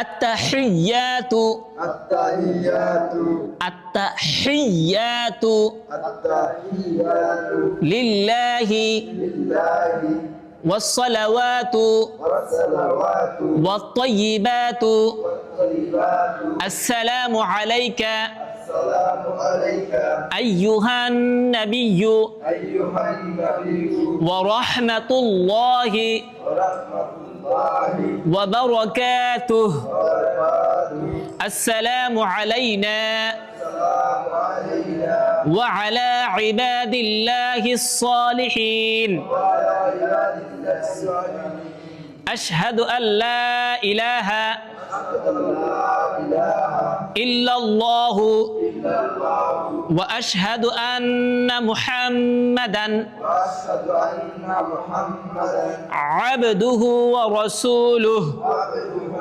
التحيات التحيات التحيات التحيات لله لله والصلوات والصلوات والطيبات والطيبات السلام عليك السلام عليك أيها النبي أيها النبي ورحمة الله ورحمة الله وبركاته وبركاته السلام علينا السلام علينا وعلى عباد الله الصالحين وعلى عباد الله الصالحين أشهد أن لا إله أشهد أن لا إله إلا الله إلا الله وأشهد أن محمدا وأشهد أن محمدا عبده ورسوله عبده